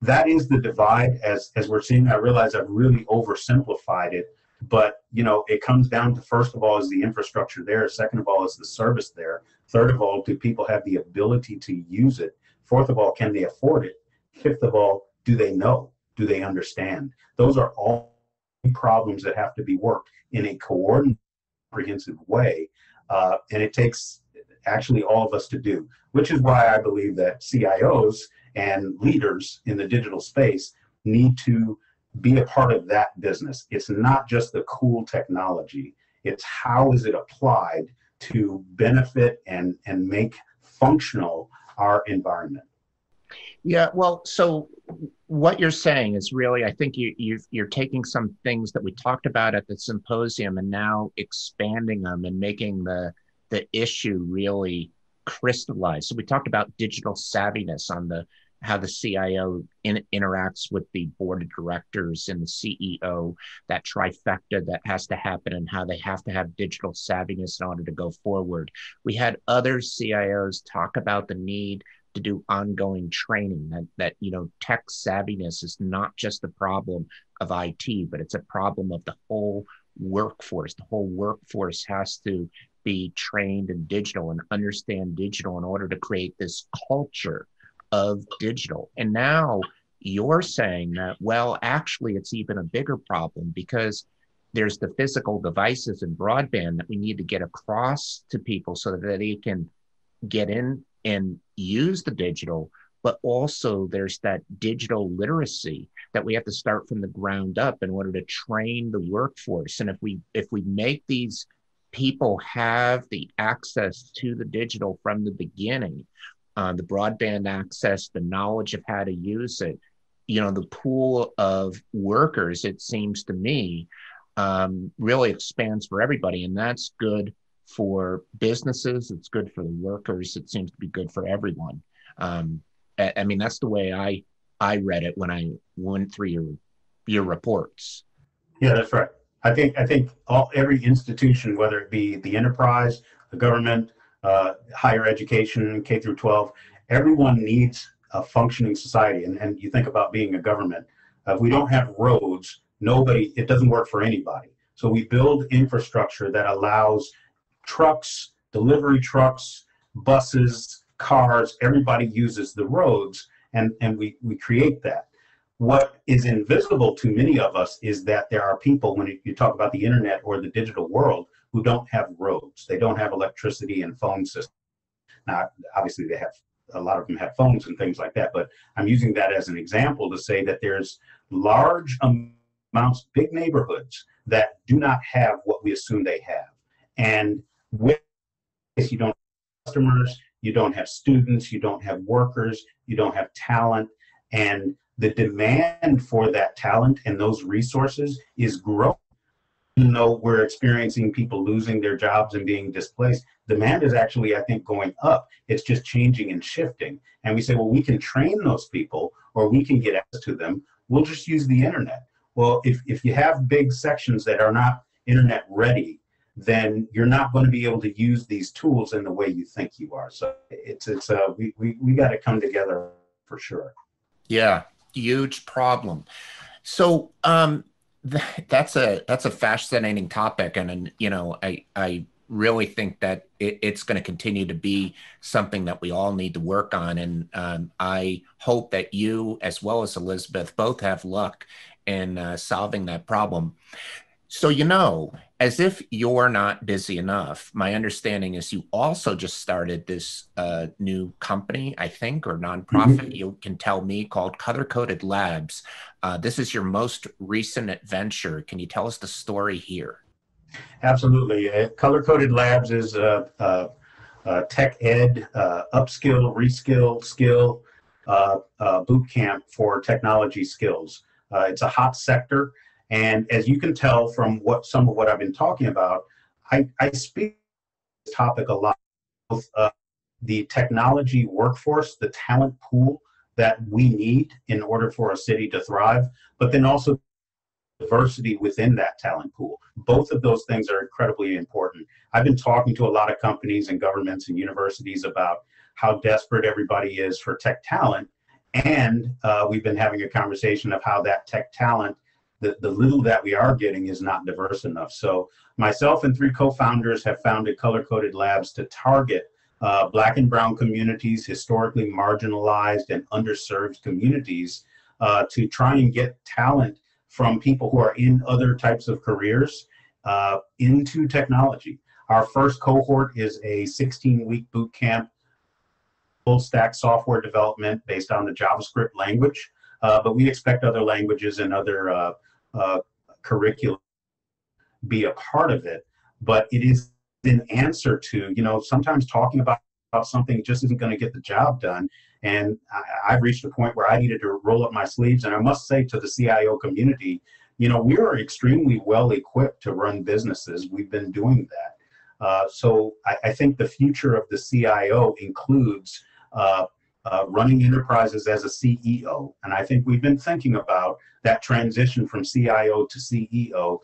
S2: that is the divide as we're seeing. I realize I've really oversimplified it, but it comes down to, first of all, is the infrastructure there? Second of all, is the service there? Third of all, do people have the ability to use it? Fourth of all, can they afford it? Fifth of all, do they know? Do they understand? Those are all problems that have to be worked in a coordinated, comprehensive way, and it takes actually all of us to do, which is why I believe that CIOs and leaders in the digital space need to be a part of that business. It's not just the cool technology, it's how is it applied to benefit and make functional our environment.
S1: Yeah, well, so what you're saying is really, I think you're taking some things that we talked about at the symposium and now expanding them and making the issue really crystallized. So we talked about digital savviness on how the CIO interacts with the board of directors and the CEO, that trifecta that has to happen, and how they have to have digital savviness in order to go forward. We had other CIOs talk about the need to do ongoing training, that tech savviness is not just the problem of IT, but it's a problem of the whole workforce. The whole workforce has to be trained in digital and understand digital in order to create this culture of digital. And now you're saying that, well, actually, it's even a bigger problem, because there's the physical devices and broadband that we need to get across to people so that they can get in and use the digital, but also there's that digital literacy that we have to start from the ground up in order to train the workforce. And if we make these people have the access to the digital from the beginning, the broadband access, the knowledge of how to use it, the pool of workers, it seems to me, really expands for everybody. And that's good for businesses. It's good for the workers. It seems to be good for everyone. I mean, that's the way I read it when I went through your reports.
S2: Yeah, that's right. I think every institution, whether it be the enterprise, the government, higher education, K through 12, everyone needs a functioning society. And you think about being a government. If we don't have roads, it doesn't work for anybody. So we build infrastructure that allows trucks, delivery trucks, buses, cars, everybody uses the roads, and we create that. What is invisible to many of us is that there are people, when you talk about the internet or the digital world, who don't have roads. They don't have electricity and phone systems. Now, obviously, a lot of them have phones and things like that, but I'm using that as an example to say that there's large amounts, big neighborhoods that do not have what we assume they have. And with this, you don't have customers, you don't have students, you don't have workers, you don't have talent, and the demand for that talent and those resources is growing. Even though we're experiencing people losing their jobs and being displaced, demand is actually, I think, going up. It's just changing and shifting. And we say, well, we can train those people or we can get access to them. We'll just use the internet. Well, if you have big sections that are not internet ready, then you're not going to be able to use these tools in the way you think you are. So we got to come together for sure.
S1: Yeah, huge problem. So that's a fascinating topic, and I really think that it's going to continue to be something that we all need to work on. And I hope that you, as well as Elizabeth, both have luck in solving that problem. So, as if you're not busy enough, my understanding is you also just started this new company, I think, or nonprofit, you can tell me, called Colorcoded Labs. This is your most recent adventure. Can you tell us the story here?
S2: Absolutely. Colorcoded Labs is a tech ed, upskill, reskill, skill boot camp for technology skills. It's a hot sector. And as you can tell from some of what I've been talking about, I speak this topic a lot, both the technology workforce, the talent pool that we need in order for a city to thrive, but then also diversity within that talent pool. Both of those things are incredibly important. I've been talking to a lot of companies and governments and universities about how desperate everybody is for tech talent. And we've been having a conversation of how that tech talent, the little that we are getting, is not diverse enough. So myself and 3 co-founders have founded Colorcoded Labs to target Black and brown communities, historically marginalized and underserved communities, to try and get talent from people who are in other types of careers into technology. Our first cohort is a 16-week boot camp, full stack software development based on the JavaScript language, but we expect other languages and other curriculum be a part of it. But it is an answer to, sometimes talking about something just isn't going to get the job done. And I've reached a point where I needed to roll up my sleeves. And I must say to the CIO community, we are extremely well equipped to run businesses. We've been doing that. So I think the future of the CIO includes running enterprises as a CEO. And I think we've been thinking about that transition from CIO to CEO.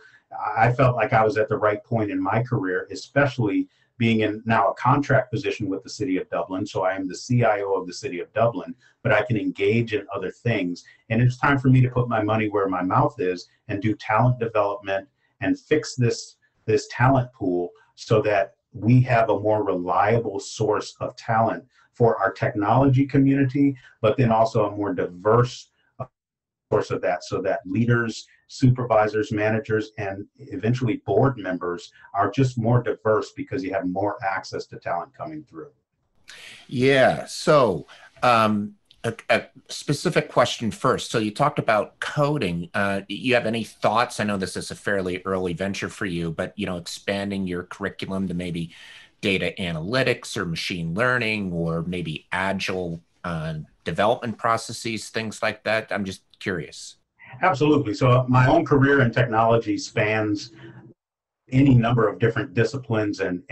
S2: I felt like I was at the right point in my career, especially being in now a contract position with the city of Dublin. So I am the CIO of the city of Dublin, but I can engage in other things. And it's time for me to put my money where my mouth is and do talent development and fix this talent pool so that we have a more reliable source of talent for our technology community, but then also a more diverse source of that so that leaders, supervisors, managers, and eventually board members are just more diverse because you have more access to talent coming through.
S1: Yeah. So, a specific question first. So you talked about coding. You have any thoughts? I know this is a fairly early venture for you, but expanding your curriculum to maybe data analytics or machine learning or maybe agile development processes, things like that. I'm just curious.
S2: Absolutely. So my own career in technology spans any number of different disciplines and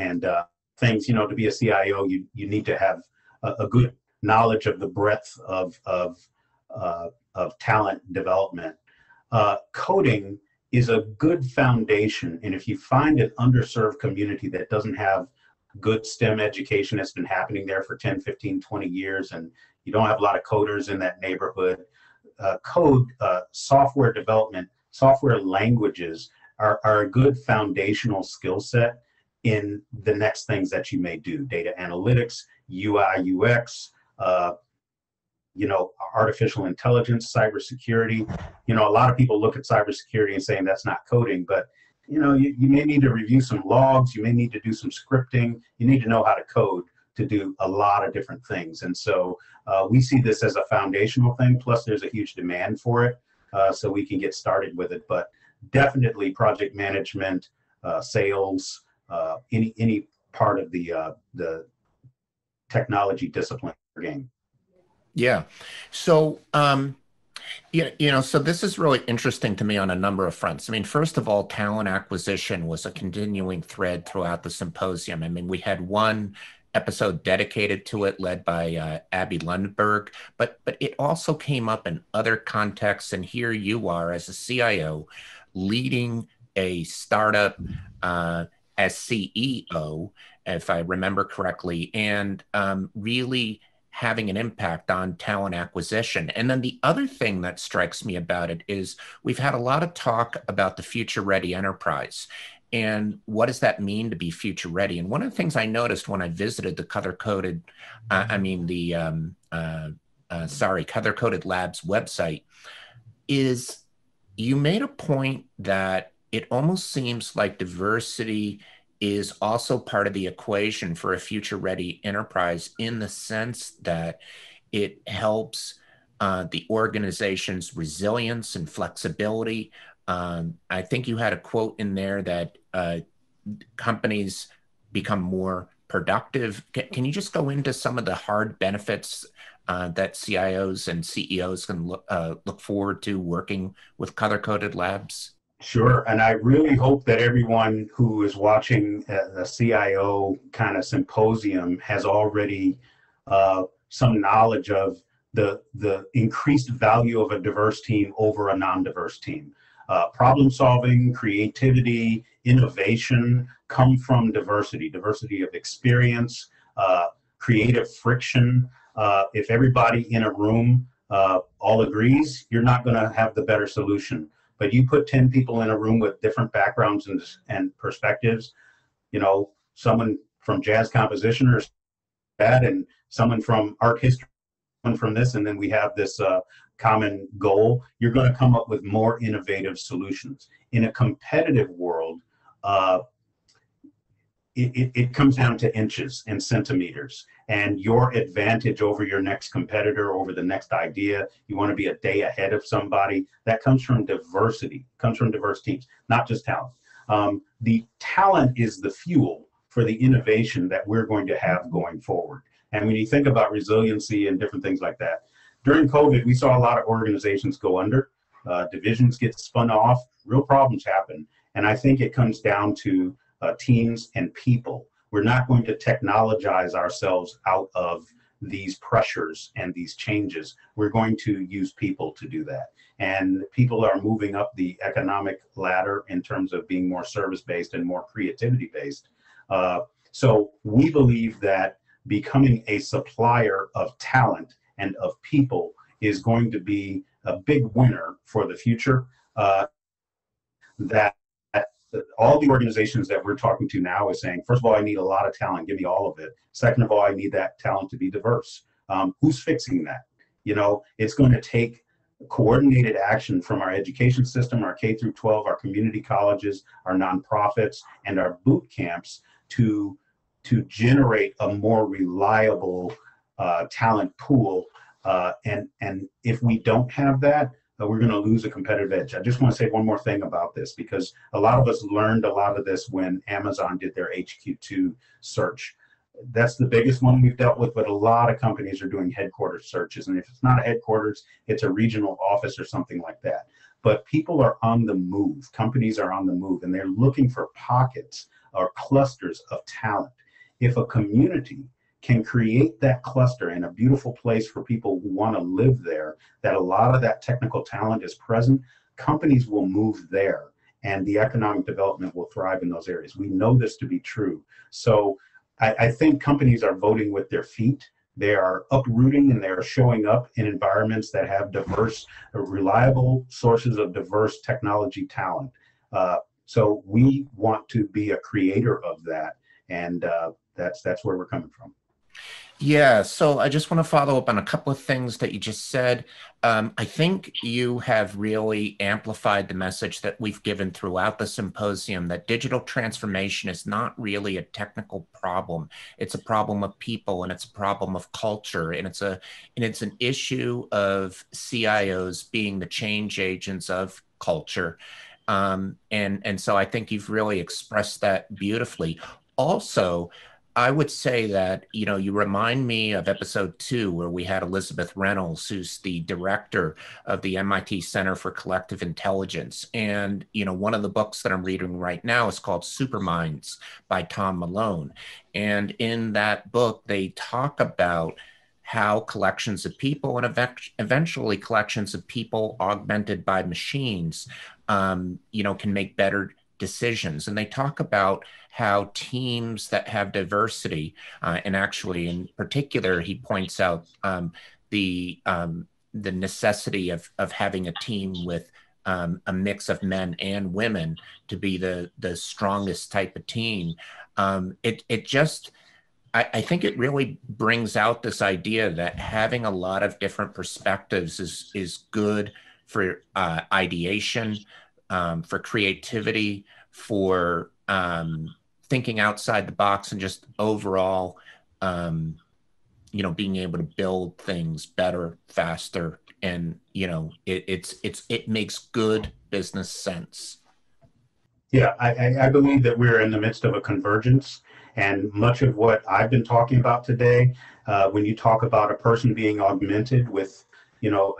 S2: things. To be a CIO, you need to have a good knowledge of the breadth of talent development. Coding is a good foundation, and if you find an underserved community that doesn't have good STEM education that's been happening there for 10, 15, 20 years, and you don't have a lot of coders in that neighborhood, software development, software languages are a good foundational skill set in the next things that you may do. Data analytics, UI, UX, artificial intelligence, cybersecurity. A lot of people look at cybersecurity and saying that's not coding, but you may need to review some logs, you may need to do some scripting, you need to know how to code to do a lot of different things. And so we see this as a foundational thing, plus there's a huge demand for it, so we can get started with it. But definitely project management, sales, any part of the technology discipline game.
S1: Yeah. So, so this is really interesting to me on a number of fronts. I mean, first of all, talent acquisition was a continuing thread throughout the symposium. I mean, we had one episode dedicated to it, led by Abby Lundberg, but it also came up in other contexts. And here you are as a CIO leading a startup as CEO, if I remember correctly, and really having an impact on talent acquisition. And then the other thing that strikes me about it is we've had a lot of talk about the future-ready enterprise. And what does that mean to be future ready? And one of the things I noticed when I visited the Colorcoded Labs website is you made a point that it almost seems like diversity is also part of the equation for a future ready enterprise, in the sense that it helps the organization's resilience and flexibility. I think you had a quote in there that companies become more productive. Can you just go into some of the hard benefits that CIOs and CEOs can look forward to working with Colorcoded Labs?
S2: Sure. And I really hope that everyone who is watching the CIO kind of symposium has already some knowledge of the increased value of a diverse team over a non-diverse team. Problem solving, creativity, innovation come from diversity of experience, creative friction. If everybody in a room all agrees, you're not going to have the better solution. But you put 10 people in a room with different backgrounds and perspectives, someone from jazz composition or that, and someone from art history, someone from this, and then we have this common goal, you're going to come up with more innovative solutions. In a competitive world, it comes down to inches and centimeters, and your advantage over your next competitor, over the next idea, you want to be a day ahead of somebody. That comes from diversity, comes from diverse teams, not just talent. The talent is the fuel for the innovation that we're going to have going forward. And when you think about resiliency and different things like that, during COVID, we saw a lot of organizations go under, divisions get spun off, real problems happen. And I think it comes down to teams and people. We're not going to technologize ourselves out of these pressures and these changes. We're going to use people to do that. And people are moving up the economic ladder in terms of being more service-based and more creativity-based. So we believe that becoming a supplier of talent and of people is going to be a big winner for the future. That all the organizations that we're talking to now is saying, first of all, I need a lot of talent, give me all of it. Second of all, I need that talent to be diverse. Who's fixing that? It's going to take coordinated action from our education system, our K through 12, our community colleges, our nonprofits, and our boot camps to generate a more reliable talent pool. And if we don't have that, we're going to lose a competitive edge. I just want to say one more thing about this, because a lot of us learned a lot of this when Amazon did their HQ2 search. That's the biggest one we've dealt with, but a lot of companies are doing headquarters searches. And if it's not a headquarters, it's a regional office or something like that. But people are on the move. Companies are on the move, and they're looking for pockets or clusters of talent. If a community can create that cluster and a beautiful place for people who want to live there, that a lot of that technical talent is present, companies will move there and the economic development will thrive in those areas. We know this to be true. So I think companies are voting with their feet. They are uprooting and they're showing up in environments that have diverse, reliable sources of diverse technology talent. So we want to be a creator of that, and that's where we're coming from.
S1: Yeah, so I just want to follow up on a couple of things that you just said. I think you have really amplified the message that we've given throughout the symposium, that digital transformation is not really a technical problem. It's a problem of people, and it's a problem of culture, and it's an issue of CIOs being the change agents of culture. And so I think you've really expressed that beautifully. Also, I would say that, you remind me of episode 2, where we had Elizabeth Reynolds, who's the director of the MIT Center for Collective Intelligence. And, one of the books that I'm reading right now is called Superminds by Tom Malone. And in that book, they talk about how collections of people, and eventually collections of people augmented by machines, can make better decisions. And they talk about how teams that have diversity, and actually in particular, he points out the necessity of having a team with a mix of men and women to be the strongest type of team. I think it really brings out this idea that having a lot of different perspectives is good for ideation, for creativity, for thinking outside the box, and just overall, being able to build things better, faster, and it makes good business sense.
S2: Yeah, I believe that we're in the midst of a convergence, and much of what I've been talking about today, when you talk about a person being augmented with,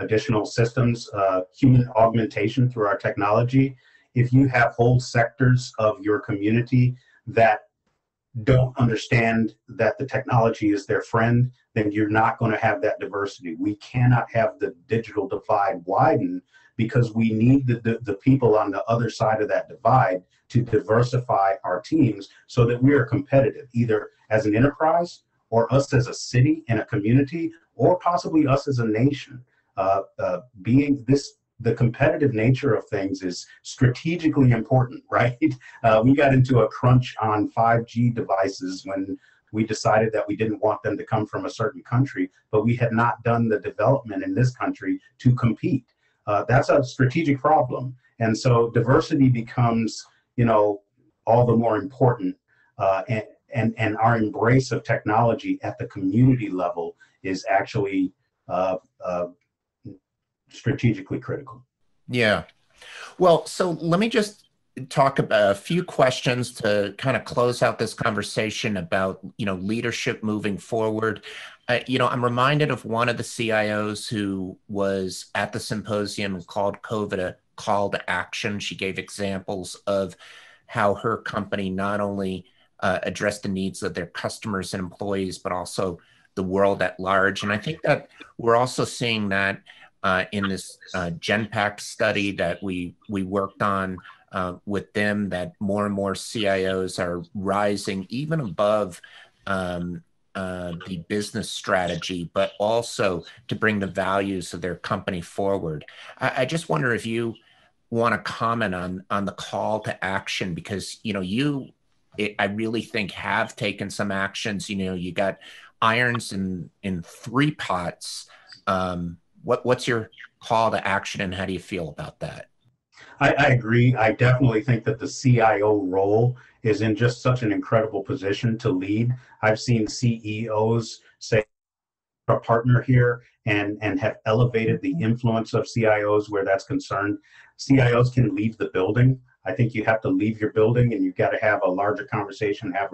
S2: additional systems, human augmentation through our technology, if you have whole sectors of your community that don't understand that the technology is their friend, then you're not going to have that diversity. We cannot have the digital divide widen, because we need the people on the other side of that divide to diversify our teams so that we are competitive, either as an enterprise or us as a city and a community, or possibly us as a nation. The competitive nature of things is strategically important, right? We got into a crunch on 5G devices when we decided that we didn't want them to come from a certain country, but we had not done the development in this country to compete. That's a strategic problem. And so diversity becomes, all the more important. And our embrace of technology at the community level is actually strategically critical.
S1: Yeah. Well, so let me just talk about a few questions to kind of close out this conversation about, leadership moving forward. I'm reminded of one of the CIOs who was at the symposium and called COVID a call to action. She gave examples of how her company not only addressed the needs of their customers and employees, but also the world at large. And I think that we're also seeing that in this GenPact study that we worked on with them, that more and more CIOs are rising even above the business strategy, but also to bring the values of their company forward. I just wonder if you want to comment on the call to action, because I really think have taken some actions. You got irons in 3 pots, What's your call to action, and how do you feel about that?
S2: I agree. I definitely think that the CIO role is in just such an incredible position to lead. I've seen CEOs say a partner here and have elevated the influence of CIOs where that's concerned. CIOs can leave the building. I think you have to leave your building and you've got to have a larger conversation, have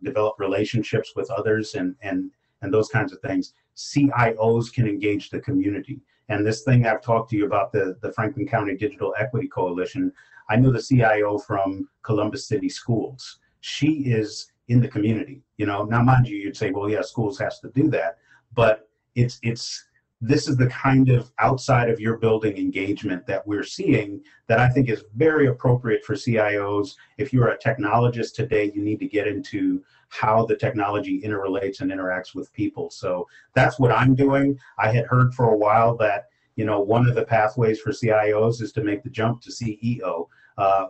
S2: develop relationships with others and those kinds of things. CIOs can engage the community. And this thing I've talked to you about, the Franklin County Digital Equity Coalition, I know the CIO from Columbus City Schools. She is in the community. Now mind you, you'd say, well, yeah, schools has to do that, but this is the kind of outside of your building engagement that we're seeing that I think is very appropriate for CIOs. If you're a technologist today, you need to get into how the technology interrelates and interacts with people. So that's what I'm doing. I had heard for a while that, one of the pathways for CIOs is to make the jump to CEO.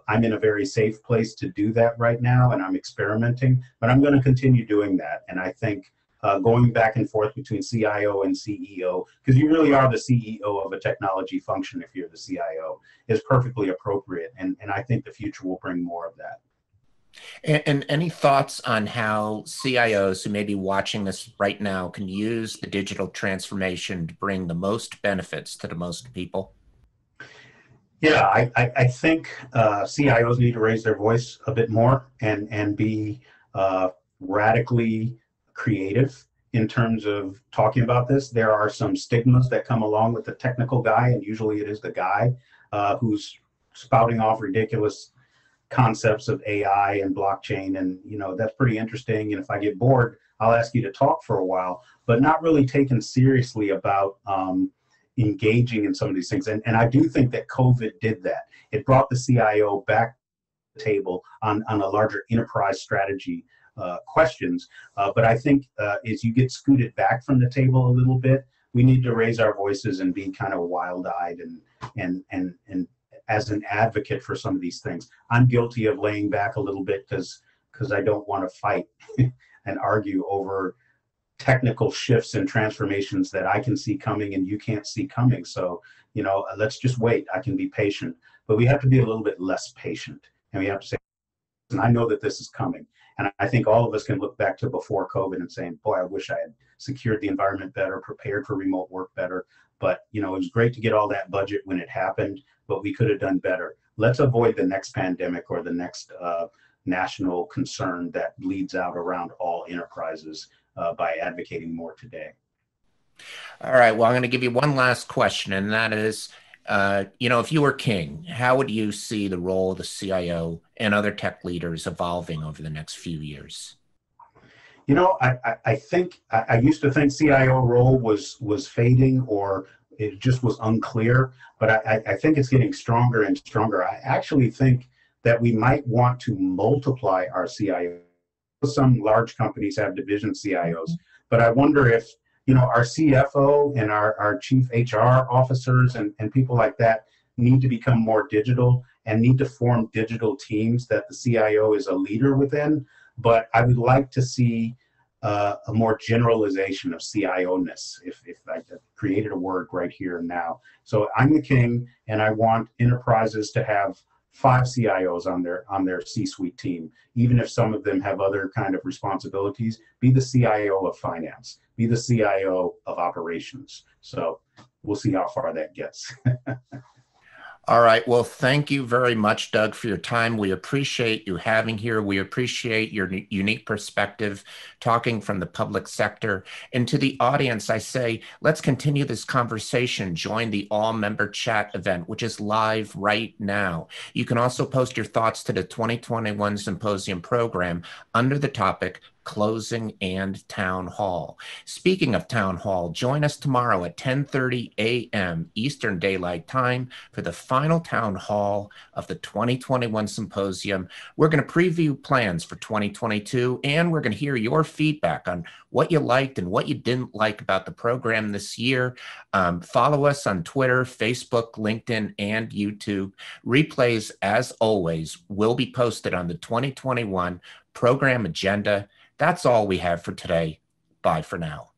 S2: I'm in a very safe place to do that right now, and I'm experimenting, but I'm going to continue doing that. And I think going back and forth between CIO and CEO, because you really are the CEO of a technology function if you're the CIO, is perfectly appropriate. And I think the future will bring more of that.
S1: And any thoughts on how CIOs who may be watching this right now can use the digital transformation to bring the most benefits to the most people?
S2: Yeah, I think CIOs need to raise their voice a bit more and be radically creative in terms of talking about this. There are some stigmas that come along with the technical guy, and usually it is the guy who's spouting off ridiculous concepts of AI and blockchain, and that's pretty interesting. And if I get bored, I'll ask you to talk for a while, but not really taken seriously about engaging in some of these things. And I do think that COVID did that. It brought the CIO back to the table on a larger enterprise strategy questions. But I think as you get scooted back from the table a little bit, we need to raise our voices and be kind of wild-eyed and as an advocate for some of these things. I'm guilty of laying back a little bit because I don't want to fight and argue over technical shifts and transformations that I can see coming and you can't see coming. So, let's just wait. I can be patient, but we have to be a little bit less patient. And we have to say, and I know that this is coming. And I think all of us can look back to before COVID and saying, boy, I wish I had secured the environment better, prepared for remote work better. But, it was great to get all that budget when it happened, but we could have done better. Let's avoid the next pandemic or the next national concern that bleeds out around all enterprises by advocating more today.
S1: All right. Well, I'm going to give you one last question, and that is, if you were king, how would you see the role of the CIO and other tech leaders evolving over the next few years?
S2: I think I used to think CIO role was fading, or it just was unclear, but I think it's getting stronger and stronger. I actually think that we might want to multiply our CIO. Some large companies have division CIOs, but I wonder if our CFO and our chief HR officers and people like that need to become more digital and need to form digital teams that the CIO is a leader within. But I would like to see a more generalization of CIO-ness, if I created a word right here and now. So I'm the king, and I want enterprises to have 5 CIOs on their C-suite team, even if some of them have other kind of responsibilities. Be the CIO of finance, be the CIO of operations. So we'll see how far that gets.
S1: All right. Well, thank you very much, Doug, for your time. We appreciate you having here. We appreciate your unique perspective, talking from the public sector. And to the audience, I say, let's continue this conversation. Join the all-member chat event, which is live right now. You can also post your thoughts to the 2021 Symposium program under the topic Closing and Town Hall. Speaking of Town Hall, join us tomorrow at 10:30 a.m. Eastern Daylight Time for the final Town Hall of the 2021 Symposium. We're going to preview plans for 2022, and we're going to hear your feedback on what you liked and what you didn't like about the program this year. Follow us on Twitter, Facebook, LinkedIn, and YouTube. Replays, as always, will be posted on the 2021 program agenda. That's all we have for today. Bye for now.